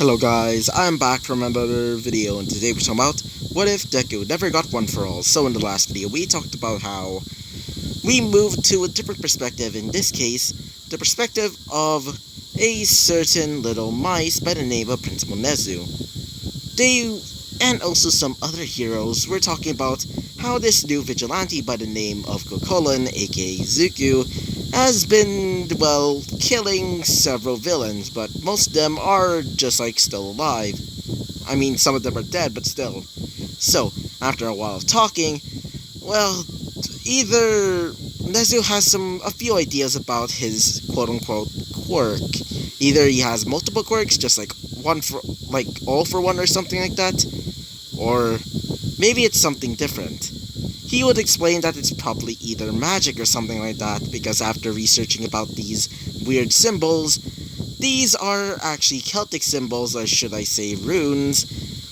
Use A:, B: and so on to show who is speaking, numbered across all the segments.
A: Hello guys, I'm back from another video, and today we're talking about what if Deku never got one for all. So in the last video we talked about how we moved to a different perspective, in this case the perspective of a certain little mice by the name of Principal Nezu. They, and also some other heroes, were talking about how this new vigilante by the name of Kokolin, aka Zuku, has been, well, killing several villains, but most of them are just, still alive. I mean, some of them are dead, but still. So, after a while of talking, well, either Nezu has a few ideas about his quote-unquote quirk. Either he has multiple quirks, just all for one or something like that, or maybe it's something different. He would explain that it's probably either magic or something like that, because after researching about these weird symbols, these are actually Celtic symbols, or should I say runes,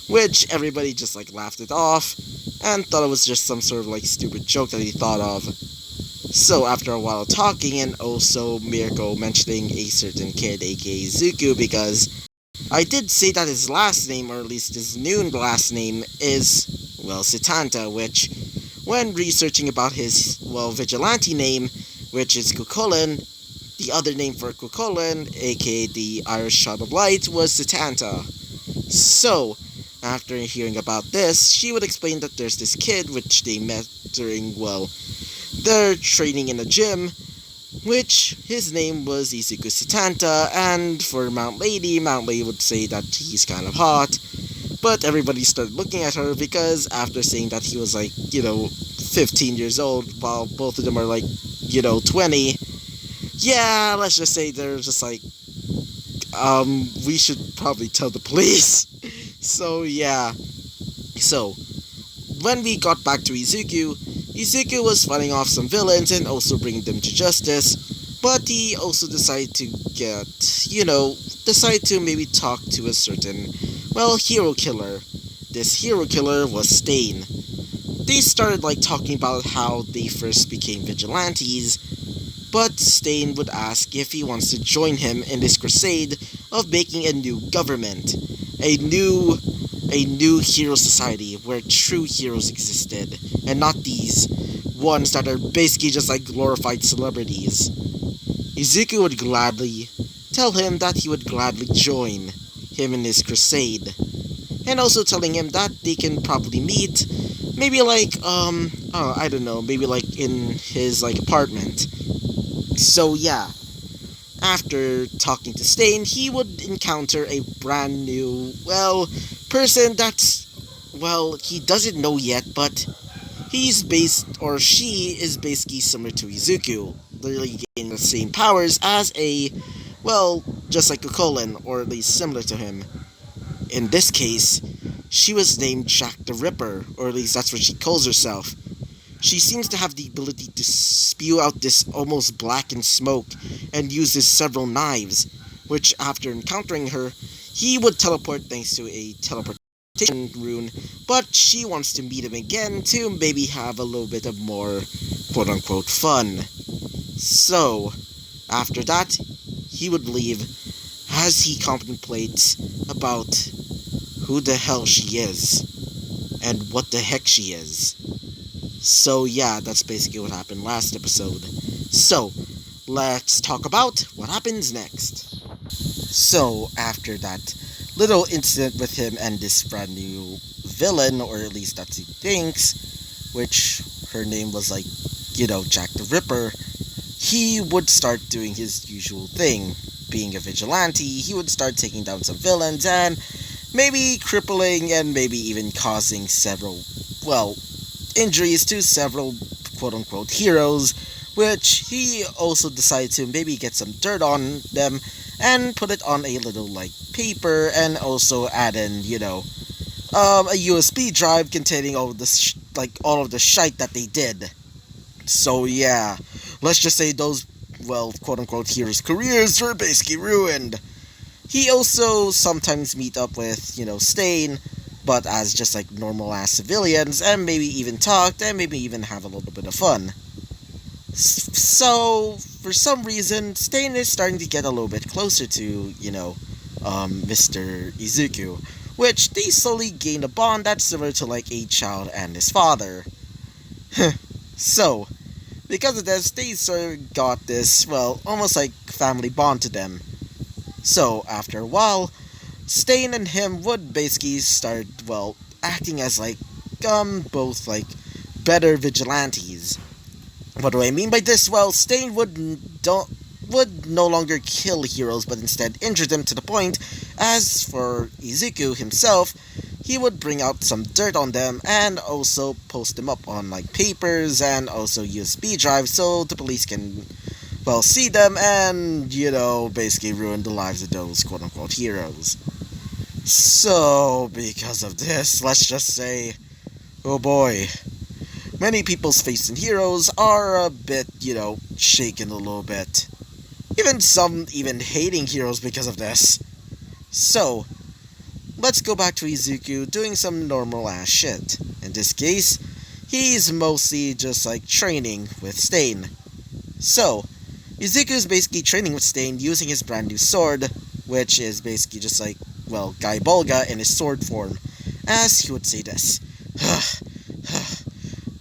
A: which everybody just laughed it off, and thought it was just some sort of stupid joke that he thought of. So after a while of talking, and also Mirko mentioning a certain kid, aka Zuku, because I did say that his last name, or at least his new last name, is, well, Setanta, which, when researching about his, well, vigilante name, which is Kokolin, the other name for Kokolin, aka the Irish Shot of Light, was Setanta. So, after hearing about this, she would explain that there's this kid which they met during, well, their training in a gym, which his name was Izuku Setanta, and for Mount Lady would say that he's kind of hot. But everybody started looking at her because after saying that he was 15 years old, while both of them are 20, yeah, let's just say they're just we should probably tell the police. So yeah. So, when we got back to Izuku was fighting off some villains and also bringing them to justice, but he also decided to maybe talk to a certain, well, hero killer. This hero killer was Stain. They started talking about how they first became vigilantes, but Stain would ask if he wants to join him in this crusade of making a new government, a new hero society where true heroes existed, and not these ones that are basically just glorified celebrities. Izuku would gladly tell him that he would gladly join him in this crusade, and also telling him that they can probably meet, maybe I don't know, maybe in his apartment. So yeah, after talking to Stain, he would encounter a brand new, well, person that's, well, he doesn't know yet, but she is basically similar to Izuku, literally gaining the same powers as just like Kokolin, or at least similar to him. In this case, she was named Jack the Ripper, or at least that's what she calls herself. She seems to have the ability to spew out this almost blackened smoke and uses several knives, which after encountering her, he would teleport thanks to a teleportation rune, but she wants to meet him again to maybe have a little bit of more quote-unquote fun. So, after that, he would leave as he contemplates about who the hell she is and what the heck she is. So yeah, that's basically what happened last episode. So, let's talk about what happens next. So, after that little incident with him and this brand new villain, or at least that's he thinks, which her name was Jack the Ripper, he would start doing his usual thing. Being a vigilante, he would start taking down some villains and maybe crippling and maybe even causing several, well, injuries to several quote-unquote heroes, which he also decided to maybe get some dirt on them and put it on a little paper, and also add in a USB drive containing all of the shite that they did. So yeah, let's just say those, well, quote-unquote heroes' careers were basically ruined. He also sometimes meet up with Stain, but as just normal ass civilians, and maybe even talked, and maybe even have a little bit of fun. So, for some reason, Stain is starting to get a little bit closer to, Mr. Izuku, which they slowly gained a bond that's similar to like a child and his father. So, because of this, they sort of got this, well, almost like family bond to them. So, after a while, Stain and him would basically start, well, acting as like, both like better vigilantes. What do I mean by this? Well, Stain would no longer kill heroes, but instead injure them to the point, as for Izuku himself, he would bring out some dirt on them and also post them up on like papers and also USB drives so the police can, well, see them and, basically ruin the lives of those quote-unquote heroes. So, because of this, let's just say, oh boy, many people's faith in heroes are a bit, shaken a little bit. Even some hating heroes because of this. So, let's go back to Izuku doing some normal ass shit. In this case, he's mostly just like training with Stain. So, Izuku's basically training with Stain using his brand new sword, which is basically just like, well, Guy Bolga in his sword form, as he would say this.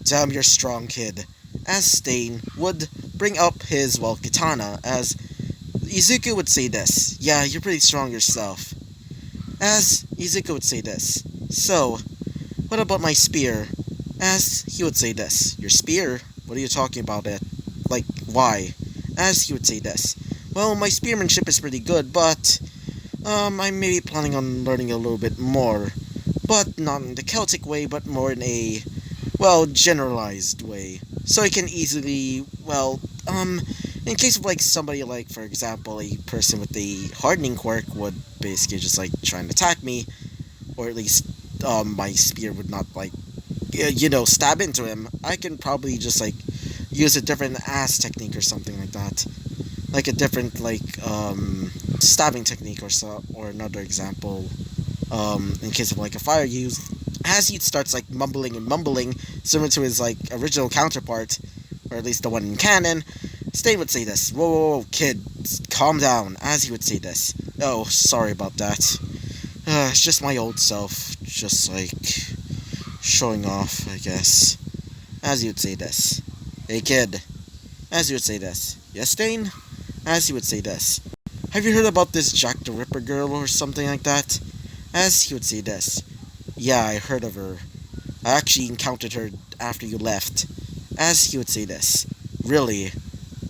A: Damn, you're strong, kid. As Stain would bring up his, well, katana, as Izuku would say this. Yeah, you're pretty strong yourself. As Izuku would say this. So, what about my spear? As he would say this. Your spear? What are you talking about it? Like, why? As he would say this. Well, my spearmanship is pretty good, but I'm maybe planning on learning a little bit more. But not in the Celtic way, but more in a, well, generalized way. So I can easily, well, in case of like somebody like, for example, a person with the hardening quirk would basically just like try and attack me, or at least my spear would not like, stab into him, I can probably just like use a different ass technique or something like that. Like a different like stabbing technique or another example. In case of like a fire use, as he starts like mumbling and mumbling, similar to his like original counterpart, or at least the one in canon, Stain would say this. Whoa, whoa, whoa, kid, calm down. As he would say this. Oh, sorry about that. It's just my old self, just like showing off, I guess. As he would say this. Hey, kid. As he would say this. Yes, Stain? As he would say this. Have you heard about this Jack the Ripper girl or something like that? As he would say this. Yeah, I heard of her. I actually encountered her after you left. As he would say this. Really?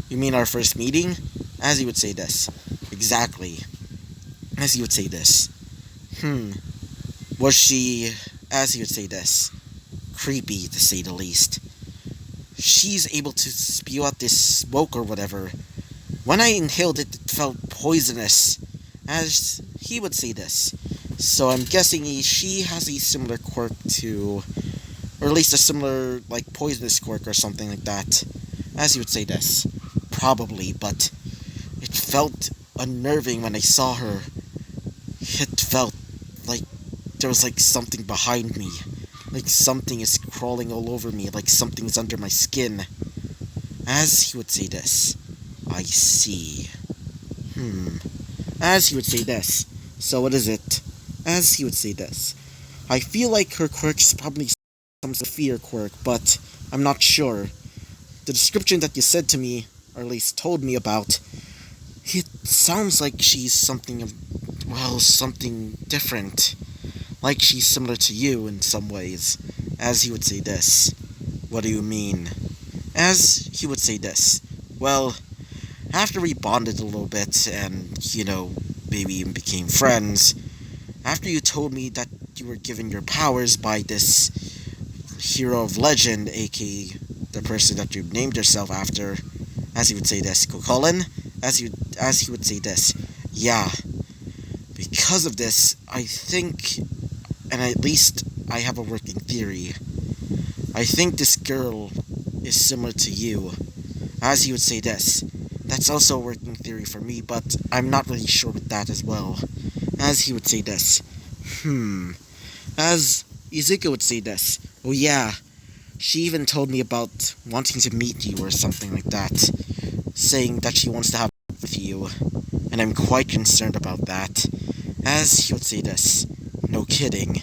A: You mean our first meeting? As he would say this. Exactly. As he would say this. Was she, as he would say this, creepy to say the least. She's able to spew out this smoke or whatever. When I inhaled it, it felt poisonous. As he would say this. So I'm guessing she has a similar quirk to, or at least a similar, like, poisonous quirk or something like that. As he would say this. Probably, but it felt unnerving when I saw her. It felt like there was, like, something behind me. Like something is crawling all over me, like something's under my skin. As he would say this. I see. As he would say this. So what is it? As he would say this. I feel like her quirk is probably some sort of fear quirk, but I'm not sure. The description that you said to me, or at least told me about, it sounds like she's something, well, something different. Like she's similar to you in some ways. As he would say this. What do you mean? As he would say this. Well, after we bonded a little bit and, maybe even became friends, after you told me that you were given your powers by this hero of legend, aka the person that you named yourself after, as he would say this, Colin, as he would say this, yeah, because of this, I think, and at least I have a working theory, I think this girl is similar to you, as he would say this. That's also a working theory for me, but I'm not really sure with that as well. As he would say this. As Izuku would say this. Oh yeah, she even told me about wanting to meet you or something like that. Saying that she wants to have with you. And I'm quite concerned about that. as he would say this. No kidding.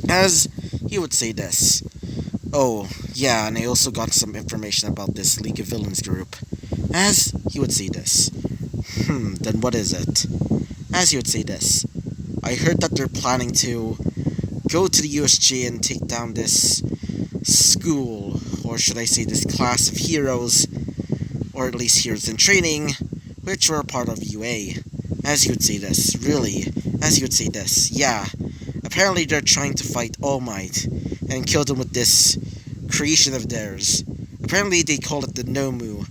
A: As he would say this. Oh, yeah, and I also got some information about this League of Villains group. As he would say this. Then what is it? As he would say this. I heard that they're planning to go to the USJ and take down this school, or should I say this class of heroes, or at least heroes in training, which were a part of UA. As he would say this. Really. As he would say this. Yeah. Apparently they're trying to fight All Might and kill them with this creation of theirs. Apparently they call it the Nomu.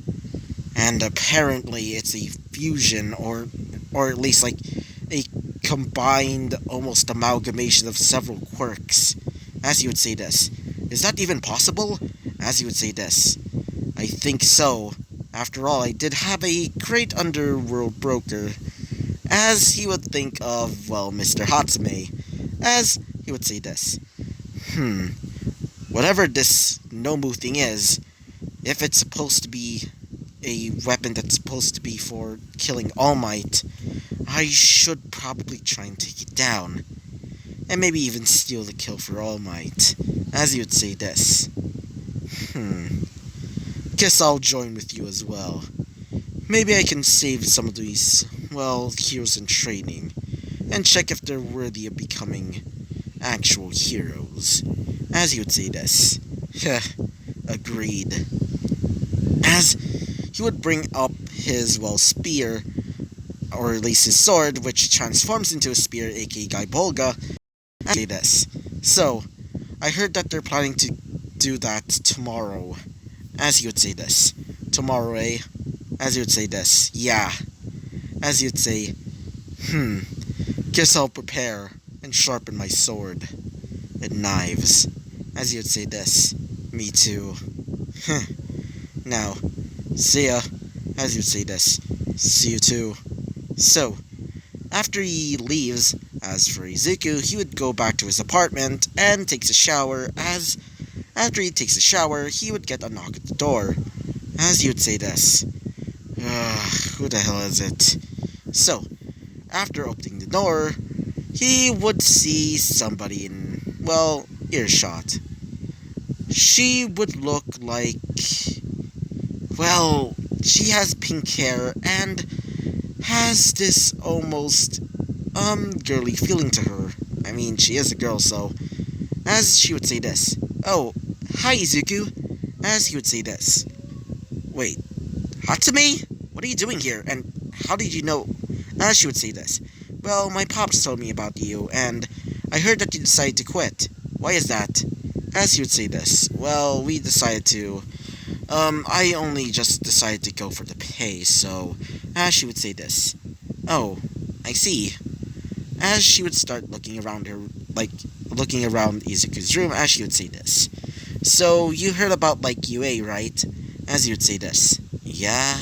A: And apparently it's a fusion, or at least like a combined, almost amalgamation of several quirks. As he would say this. Is that even possible? As he would say this. I think so. After all, I did have a great underworld broker. As he would think of, well, Mr. Hatsume. As he would say this. Whatever this Nomu thing is, if it's supposed to be a weapon that's supposed to be for killing All Might, I should probably try and take it down. And maybe even steal the kill for All Might. As he would say this. Guess I'll join with you as well. Maybe I can save some of these, well, heroes in training, and check if they're worthy of becoming actual heroes. As he would say this. Agreed. As he would bring up his, well, spear, or at least his sword, which transforms into a spear, aka Gaibolga, and say this. So, I heard that they're planning to do that tomorrow. As he would say this. Tomorrow, eh? As he would say this. Yeah. As he would say, guess I'll prepare and sharpen my sword and knives. As he would say this. Me too. Now, see ya. As he would say this. See you too. So, after he leaves, as for Izuku, he would go back to his apartment and takes a shower. As after he takes a shower, he would get a knock at the door. As he would say this. Who the hell is it? So, after opening the door, he would see somebody in, well, earshot. She would look like, well, she has pink hair and has this almost, girly feeling to her. I mean, she is a girl, so, as she would say this. Oh, hi, Izuku. As he would say this. Wait, Hatsume? What are you doing here, and how did you know? As she would say this. Well, my pops told me about you, and I heard that you decided to quit. Why is that? As he would say this. Well, we decided to, I only just decided to go for the pay, so, as she would say this. Oh, I see. As she would start looking around her, like, looking around Izuku's room, as she would say this. So, you heard about, like, UA, right? As he would say this. Yeah?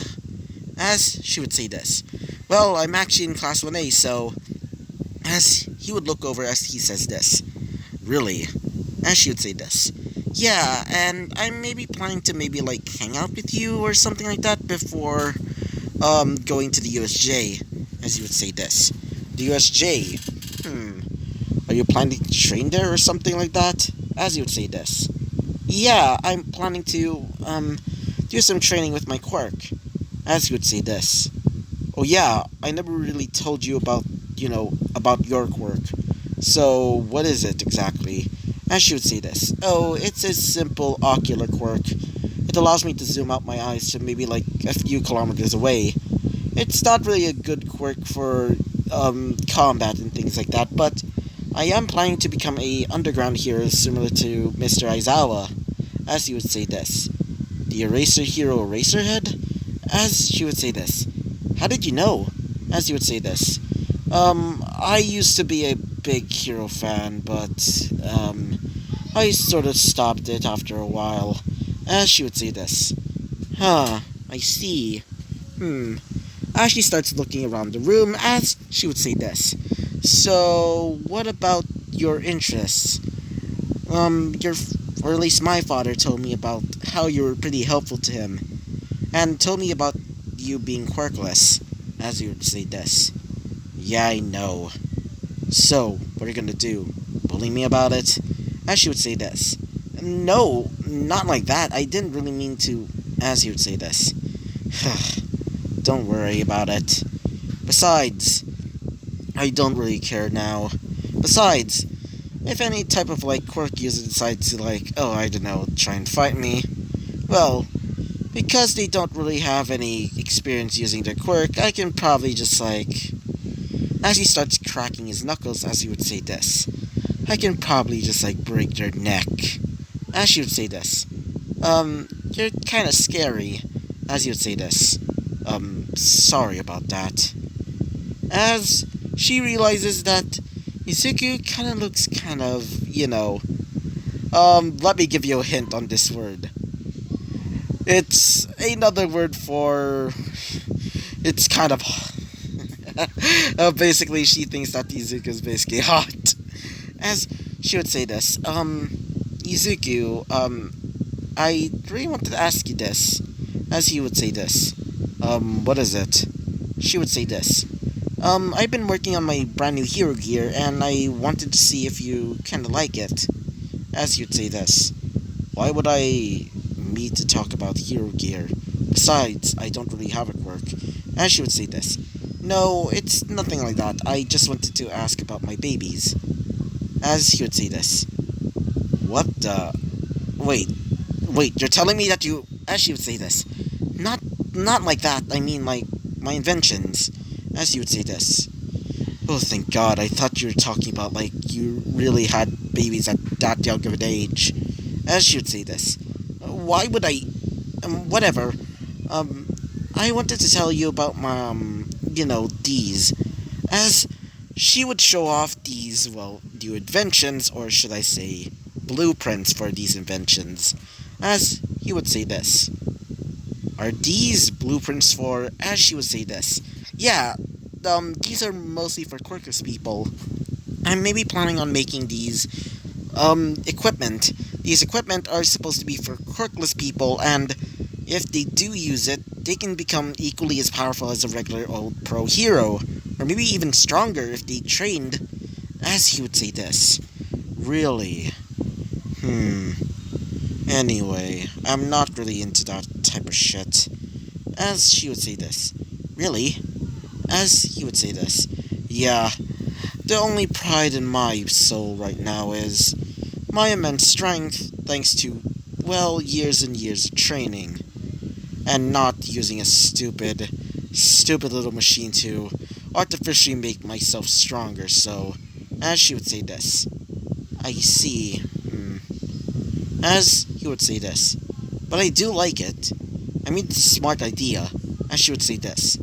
A: As she would say this. Well, I'm actually in Class 1A, so... As he would look over as he says this. Really? As she would say this. Yeah, and I'm maybe planning to maybe, like, hang out with you or something like that before, going to the USJ. As he would say this. The USJ? Are you planning to train there or something like that? As he would say this. Yeah, I'm planning to, do some training with my quirk. As he would say this. Oh yeah, I never really told you about, about your quirk. So, what is it exactly? As she would say this. Oh, it's a simple ocular quirk. It allows me to zoom out my eyes to maybe like a few kilometers away. It's not really a good quirk for, combat and things like that, but I am planning to become a underground hero similar to Mr. Aizawa. As he would say this. The Eraser Hero Eraserhead? As she would say this. How did you know? As he would say this. I used to be a big hero fan, but, I sort of stopped it after a while. As she would say this. Huh, I see. As she starts looking around the room, as she would say this. So, what about your interests? Or at least my father told me about how you were pretty helpful to him. And told me about you being quirkless. As he would say this. Yeah, I know. So, what are you gonna do? Bully me about it? As she would say this. No, not like that. I didn't really mean to. As he would say this. Don't worry about it. Besides, I don't really care now. Besides, if any type of like quirk user decides to like, oh, I don't know, try and fight me, well, because they don't really have any experience using their quirk, I can probably just like, as he starts cracking his knuckles, as he would say this, I can probably just like break their neck. As she would say this, you're kind of scary. As he would say this, sorry about that. As she realizes that Izuku kind of looks kind of, let me give you a hint on this word. It's another word for. It's kind of. Basically, she thinks that Izuku is basically hot. As she would say this, Izuku, I really wanted to ask you this. As he would say this, what is it? She would say this. I've been working on my brand new hero gear, and I wanted to see if you kinda like it. As you'd say this. Why would I need to talk about hero gear? Besides, I don't really have a quirk. As she would say this. No, it's nothing like that. I just wanted to ask about my babies. As he would say this. What the? Wait, you're telling me that you... As she would say this. Not like that, I mean like, my inventions. As he would say this. Oh, thank God, I thought you were talking about, like, you really had babies at that young of an age. As she would say this. Why would I... whatever. I wanted to tell you about my, these. As she would show off these, well, new inventions, or should I say, blueprints for these inventions. As he would say this. Are these blueprints for... As she would say this. Yeah, these are mostly for quirkless people. I'm maybe planning on making these, equipment. These equipment are supposed to be for quirkless people, and if they do use it, they can become equally as powerful as a regular old pro hero. Or maybe even stronger if they trained. As he would say this. Really? Anyway, I'm not really into that type of shit. As she would say this. Really? As he would say this. Yeah, the only pride in my soul right now is my immense strength thanks to, well, years and years of training. And not using a stupid little machine to artificially make myself stronger, so... As she would say this. I see. As he would say this. But I do like it. I mean, it's a smart idea. As she would say this.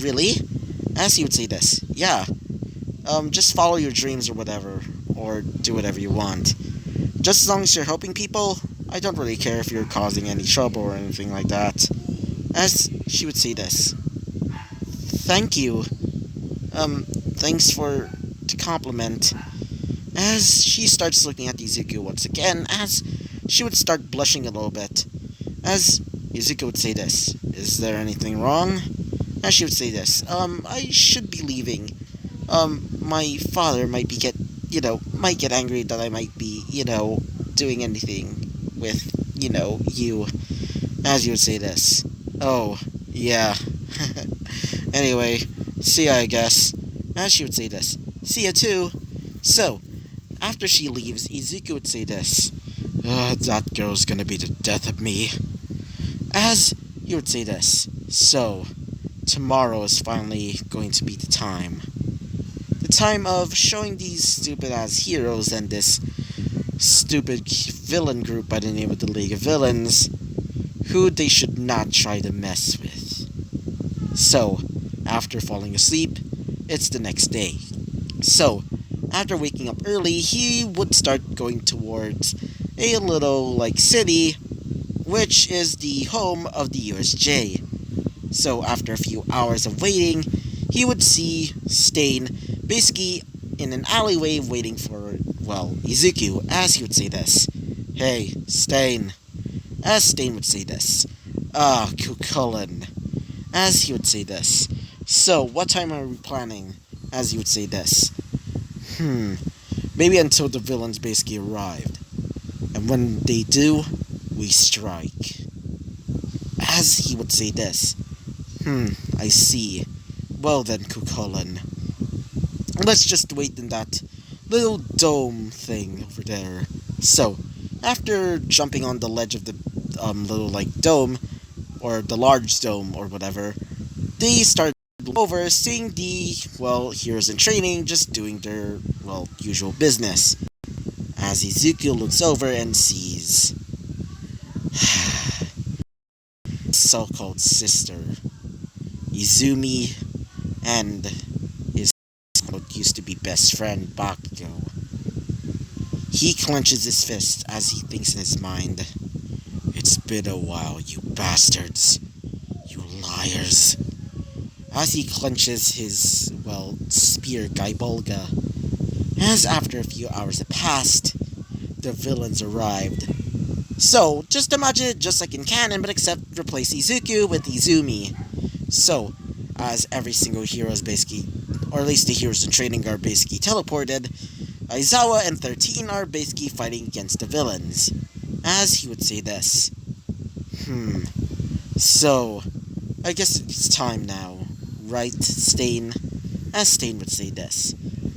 A: Really? As he would say this. Yeah. Just follow your dreams or whatever. Or do whatever you want. Just as long as you're helping people, I don't really care if you're causing any trouble or anything like that. As she would say this. Thank you. Thanks for the compliment. As she starts looking at Izuku once again, as she would start blushing a little bit. As Izuku would say this. Is there anything wrong? As she would say this. I should be leaving. My father might get angry that I might be, doing anything with, you. As you would say this. Oh, yeah. Anyway, see ya, I guess. As she would say this. See ya, too. So, after she leaves, Izuku would say this. That girl's gonna be the death of me. As he would say this. So, tomorrow is finally going to be the time. The time of showing these stupid-ass heroes and this stupid villain group by the name of the League of Villains, who they should not try to mess with. So, after falling asleep, it's the next day. So, after waking up early, he would start going towards a little, city, which is the home of the USJ. So, after a few hours of waiting, he would see Stain basically in an alleyway waiting for, Izuku, as he would say this. Hey, Stain. As Stain would say this. Kukulin. As he would say this. So, what time are we planning? As you would say this. Maybe until the villains basically arrived. And when they do, we strike. As he would say this. I see. Well then, Kukulin. Let's just wait in that little dome thing over there. So, after jumping on the ledge of the little like dome, or the large dome, or whatever, they start over seeing the, well, heroes in training just doing their, well, usual business. As Izuku looks over and sees so-called sister, Izumi, and his what used to be best friend, Bakugo. He clenches his fist as he thinks in his mind, "It's been a while, you bastards. You liars." As he clenches his, well, spear Gaibolga. As after a few hours have passed, the villains arrived. So, just imagine it just like in canon, but except replace Izuku with Izumi. So, as every single hero is basically, or at least the heroes in training are basically teleported, Aizawa and 13 are basically fighting against the villains. As he would say this. So, I guess it's time now. Right, Stain? As Stain would say this.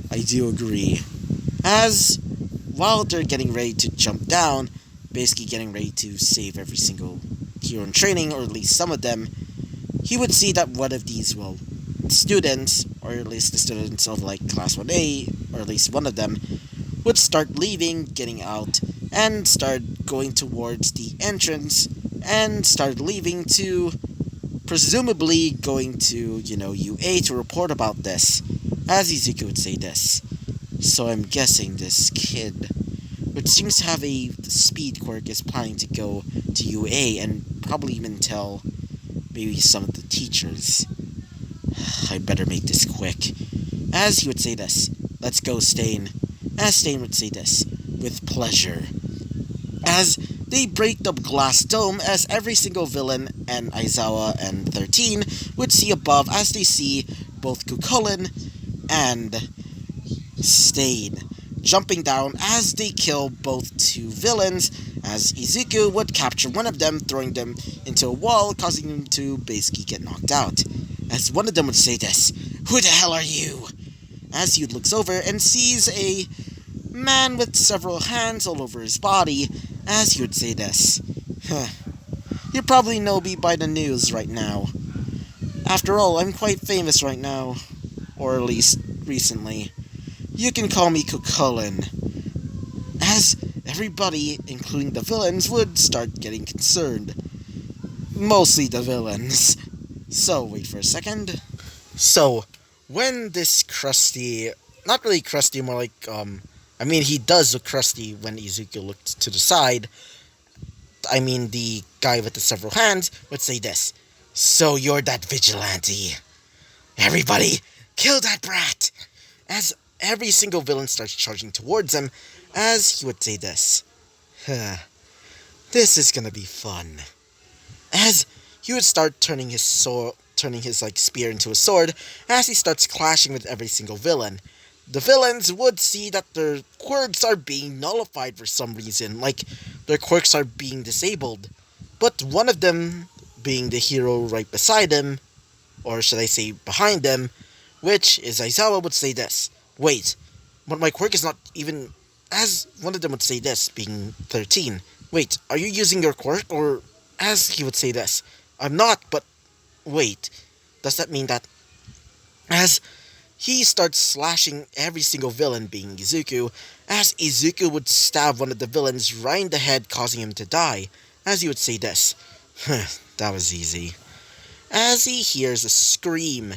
A: I do agree. As, while they're getting ready to jump down, basically getting ready to save every single hero in training, or at least some of them, he would see that one of these, well, students, or at least the students of like Class 1A, or at least one of them, would start leaving, getting out, and start going towards the entrance, and start leaving to, presumably going to, UA to report about this, as Izuku would say this. So I'm guessing this kid, which seems to have a speed quirk, is planning to go to UA and probably even tell maybe some of the teachers. I better make this quick. As he would say this, "Let's go, Stain." As Stain would say this, "With pleasure." As they break the glass dome, as every single villain and Aizawa and 13 would see above, as they see both Kukulin and Stain jumping down as they kill both two villains, as Izuku would capture one of them, throwing them into a wall, causing them to basically get knocked out. As one of them would say this, "Who the hell are you?" As he looks over and sees a man with several hands all over his body, as he would say this, "You probably know me by the news right now. After all, I'm quite famous right now, or at least recently. You can call me Kukulin." As everybody, including the villains, would start getting concerned. Mostly the villains. So, wait for a second. So, when this crusty, not really crusty, more like, he does look crusty when Izuku looked to the side. The guy with the several hands would say this, "So you're that vigilante. Everybody, kill that brat!" As every single villain starts charging towards him, as he would say this, "This is gonna be fun." As he would start turning his spear into a sword, as he starts clashing with every single villain. The villains would see that their quirks are being nullified for some reason, like their quirks are being disabled. But one of them, being the hero right beside him, or should I say behind him, which is Aizawa, would say this, "Wait, but my quirk is not even..." As one of them would say this, being 13, "Wait, are you using your quirk?" Or as he would say this, "I'm not, but wait, does that mean that..." As he starts slashing every single villain, being Izuku, as Izuku would stab one of the villains right in the head, causing him to die, as he would say this, "That was easy." As he hears a scream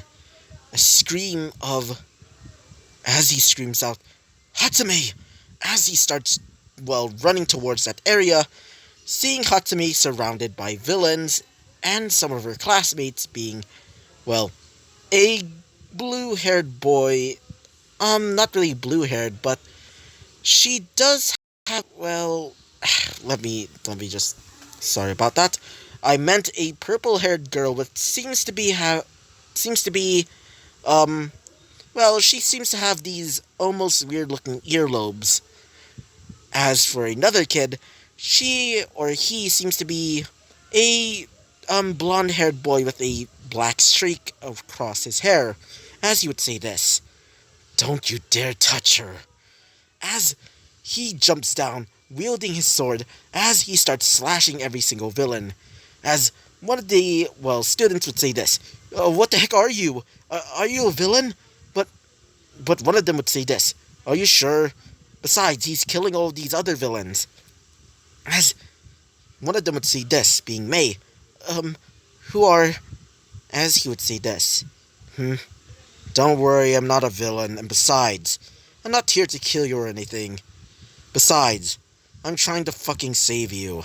A: of, as he screams out, "Hatsumi!" As he starts, running towards that area, seeing Hatsumi surrounded by villains, and some of her classmates being, a blue-haired boy, not really blue-haired, but she does have, let me sorry about that. I meant a purple-haired girl, which seems to be seems to be, um, well, she seems to have these almost weird looking earlobes. As for another kid, she or he seems to be a blonde haired boy with a black streak across his hair. As he would say this, "Don't you dare touch her." As he jumps down, wielding his sword, as he starts slashing every single villain. As one of the, well, students would say this, "What the heck are you? Are you a villain?" But one of them would say this, "Are you sure? Besides, he's killing all these other villains." As one of them would say this, being May, who are, as he would say this, "Don't worry, I'm not a villain, and besides, I'm not here to kill you or anything. Besides, I'm trying to fucking save you."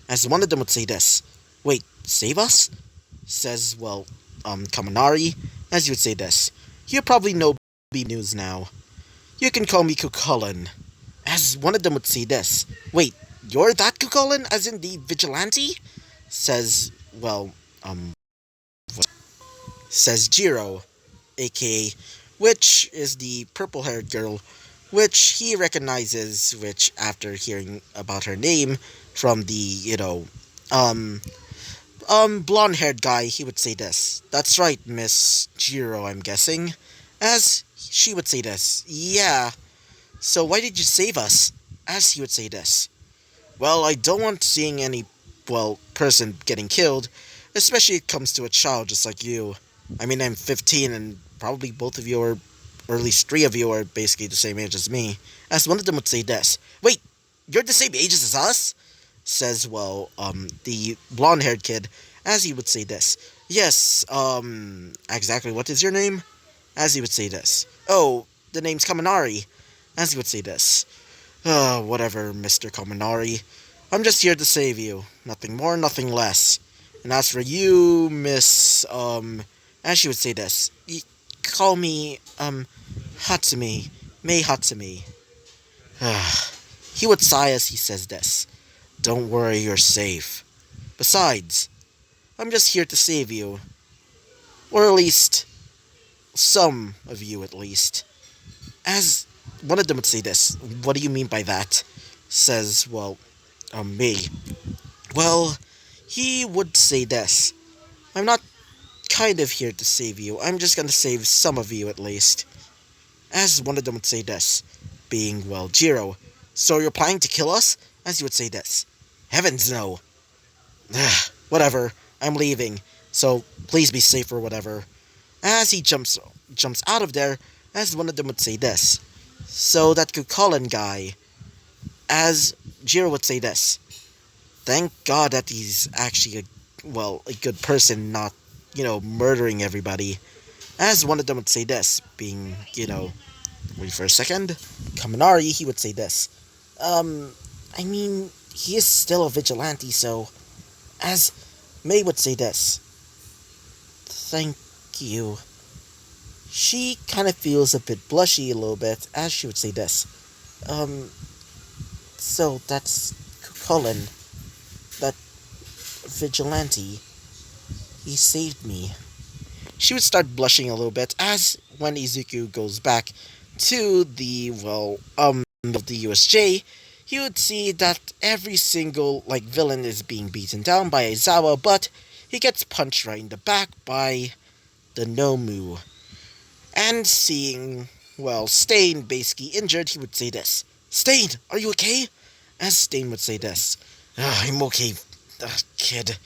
A: As one of them would say this, "Wait, save us?" Says, well, Kaminari, as you would say this, "You probably know B news now. You can call me Kukulin." As one of them would say this, "Wait, you're that Kukulin, as in the vigilante?" Says, well, says Jiro, aka, which is the purple haired girl, which he recognizes, which after hearing about her name from the, blonde haired guy, he would say this, "That's right, Miss Jiro, I'm guessing." As she would say this, "Yeah, so why did you save us?" As he would say this, "Well, I don't want seeing any, well, person getting killed, especially it comes to a child just like you. I mean, I'm 15 and probably both of you are, or at least three of you are basically the same age as me." As one of them would say this, "Wait, you're the same age as us?" Says, well, the blonde haired kid, as he would say this, "Yes, exactly what is your name?" As he would say this, "Oh, the name's Kaminari." As he would say this, "Whatever, Mr. Kaminari. I'm just here to save you. Nothing more, nothing less. And as for you, Miss, as she would say this, call me, Hatsumi. Mei Hatsumi." He would sigh as he says this. "Don't worry, you're safe. Besides, I'm just here to save you. Or at least, some of you at least." As one of them would say this, "What do you mean by that?" Says, well, me. Well, he would say this, "I'm not kind of here to save you. I'm just gonna save some of you at least." As one of them would say this, being, well, Jiro. "So you're planning to kill us?" As he would say this, "Heavens no. Whatever, I'm leaving. So please be safe or whatever." As he jumps out of there, as one of them would say this, "So that Kukulin guy." As Jiro would say this, "Thank God that he's actually a good person, not, murdering everybody." As one of them would say this, being, wait for a second, Kaminari, he would say this, I mean, he is still a vigilante, so." As May would say this, "Thank you." She kind of feels a bit blushy a little bit, as she would say this, um, "So that's Colin, that vigilante. He saved me." She would start blushing a little bit as when Izuku goes back to the, the USJ, he would see that every single, villain is being beaten down by Aizawa, but he gets punched right in the back by the Nomu. And seeing, Stain basically injured, he would say this, "Stain, are you okay?" As Stain would say this, "I'm okay, kid.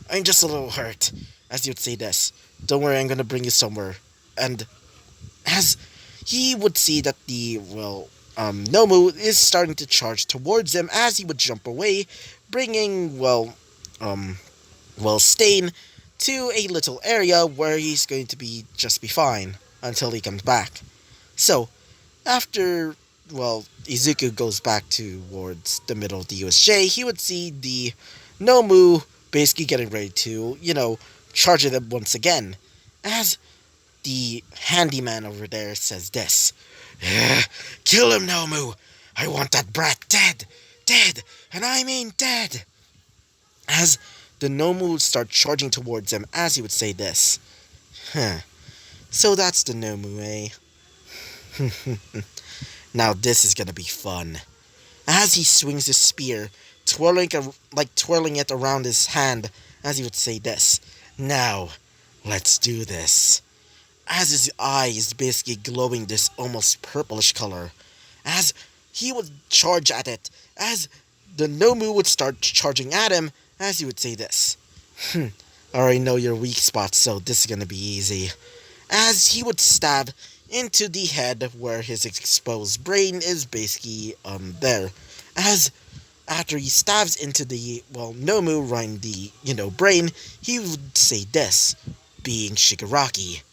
A: I'm just a little hurt." As he would say this, "Don't worry, I'm gonna bring you somewhere." And as he would see that the, Nomu is starting to charge towards him, as he would jump away, bringing, Stain to a little area where he's going to be fine until he comes back. So, after, Izuku goes back towards the middle of the USJ, he would see the Nomu basically getting ready to, charge at them once again. As the handyman over there says this, "Kill him, Nomu! I want that brat dead! Dead! And I mean dead!" As the Nomu would start charging towards him, as he would say this, Huh. So that's the Nomu, eh? Now this is gonna be fun. As he swings his spear, twirling it around his hand, as he would say this. Now, let's do this. As his eye is basically glowing this almost purplish color, as he would charge at it, as the Nomu would start charging at him, as he would say this. I already know your weak spots, so this is gonna be easy. As he would stab into the head where his exposed brain is basically there. As after he stabs into the Nomu right in the brain, he would say this, being Shigaraki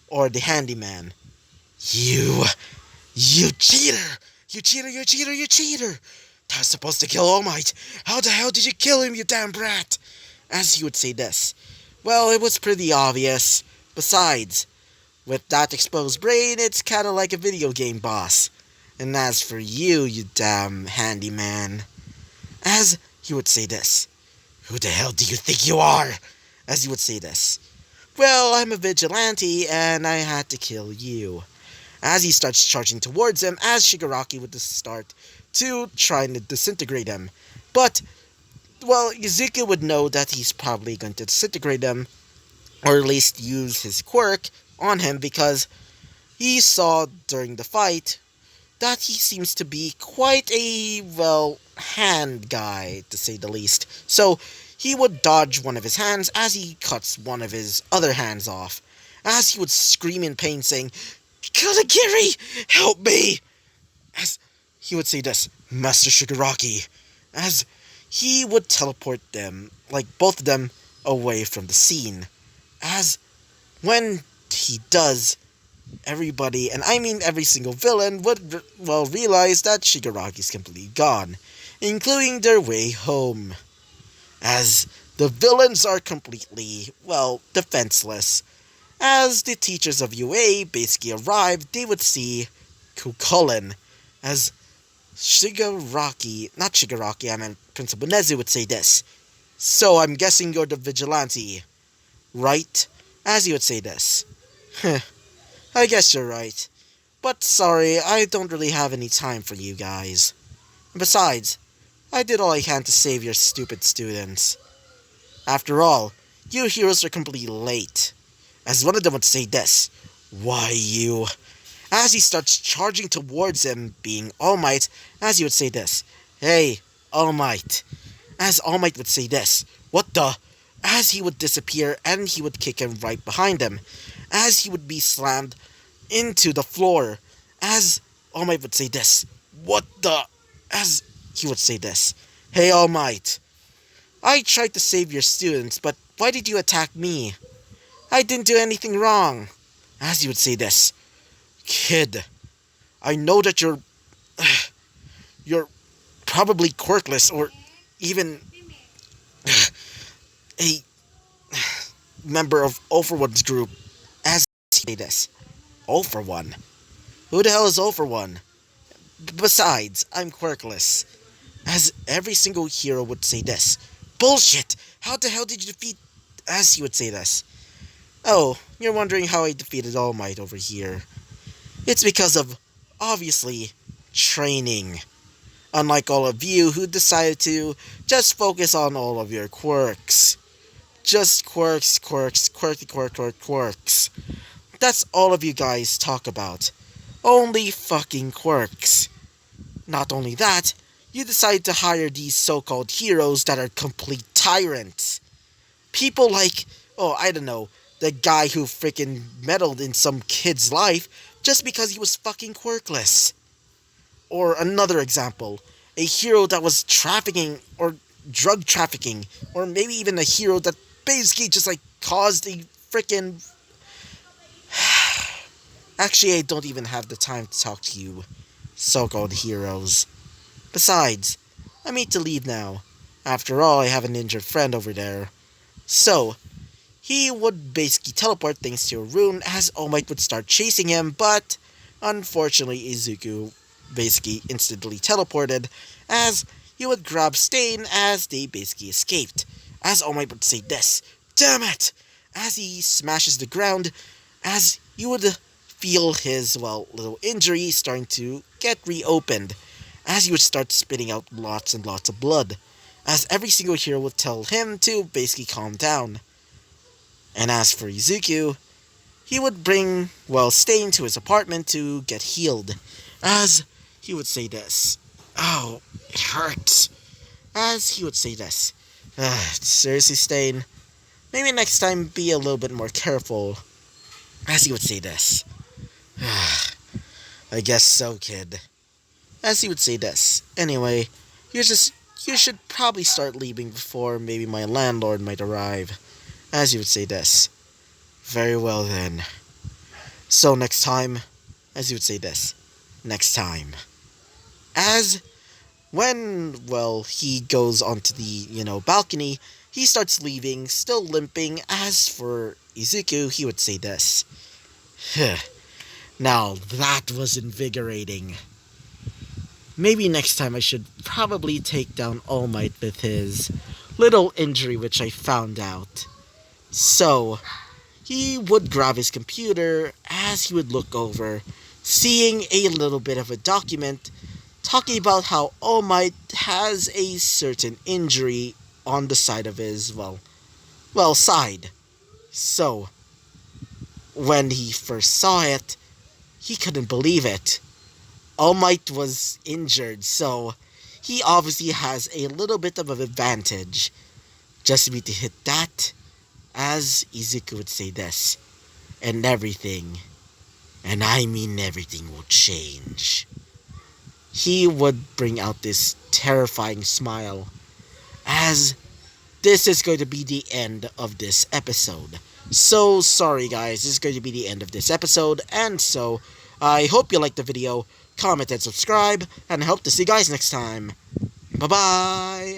A: or the handyman. You you cheater! You cheater, you cheater, you cheater! I was supposed to kill All Might. How the hell did you kill him, you damn brat? As he would say this. Well, it was pretty obvious. Besides, with that exposed brain, it's kinda like a video game boss. And as for you, you damn handyman. As he would say this. Who the hell do you think you are? As he would say this. Well, I'm a vigilante, and I had to kill you. As he starts charging towards him, as Shigaraki would start to try to disintegrate him. But, well, Izuku would know that he's probably going to disintegrate him, or at least use his quirk on him, because he saw during the fight that he seems to be quite a, hand guy, to say the least. So, he would dodge one of his hands as he cuts one of his other hands off. As he would scream in pain, saying, Kadagiri, help me! As he would say this, Master Shigaraki. As he would teleport them, both of them, away from the scene. As when he does, everybody, and I mean every single villain, would, realize that Shigaraki's completely gone, including their way home. As the villains are completely, defenseless. As the teachers of UA basically arrived, they would see Kukulin. As not Shigaraki, I meant Principal Nezu would say this. So I'm guessing you're the vigilante, right? As he would say this. I guess you're right. But sorry, I don't really have any time for you guys. Besides, I did all I can to save your stupid students. After all, you heroes are completely late. As one of them would say this, why you? As he starts charging towards him, being All Might, as he would say this, hey, All Might. As All Might would say this, what the? As he would disappear and he would kick him right behind him. As he would be slammed into the floor. As All Might would say this, what the? As he would say this, hey All Might. I tried to save your students, but why did you attack me? I didn't do anything wrong. As he would say this, kid, I know that you're probably quirkless or even a member of OFA1's group. As he would say this, OFA1? Who the hell is OFA1? Besides, I'm quirkless. As every single hero would say this, bullshit! How the hell did you defeat... As he would say this, oh, you're wondering how I defeated All Might over here. It's because of, obviously, training. Unlike all of you who decided to just focus on all of your quirks. Just quirks, quirks. That's all of you guys talk about. Only fucking quirks. Not only that, you decide to hire these so-called heroes that are complete tyrants. People like, I don't know, the guy who freaking meddled in some kid's life just because he was fucking quirkless. Or another example, a hero that was trafficking or drug trafficking, or maybe even a hero that basically just caused a freaking... Actually, I don't even have the time to talk to you, so-called heroes. Besides, I need to leave now. After all, I have an injured friend over there. So, he would basically teleport things to a room as All Might would start chasing him, but unfortunately Izuku basically instantly teleported as he would grab Stain as they basically escaped. As All Might would say this, damn it! as he smashes the ground, as you would feel his, well, little injury starting to get reopened, as he would start spitting out lots and lots of blood, as every single hero would tell him to basically calm down. And as for Izuku, he would bring, well, Stain to his apartment to get healed, as he would say this. Oh, it hurts. As he would say this. Seriously, Stain? Maybe next time be a little bit more careful. As he would say this. I guess so, kid. As he would say this. Anyway, you should probably start leaving before maybe my landlord might arrive. As he would say this. Very well then. So next time, as he would say this. Next time. As when, well, he goes onto the, balcony, he starts leaving, still limping. As for Izuku, he would say this. Now, that was invigorating. Maybe next time I should probably take down All Might with his little injury which I found out. So, he would grab his computer as he would look over, seeing a little bit of a document talking about how All Might has a certain injury on the side of his, side. So, when he first saw it, he couldn't believe it. All Might was injured, so he obviously has a little bit of an advantage. Just for me to hit that, as Izuku would say this, and everything, and I mean everything, will change. He would bring out this terrifying smile, as this is going to be the end of this episode. So sorry guys, this is going to be the end of this episode, and so I hope you liked the video, comment and subscribe, and I hope to see you guys next time. Bye-bye!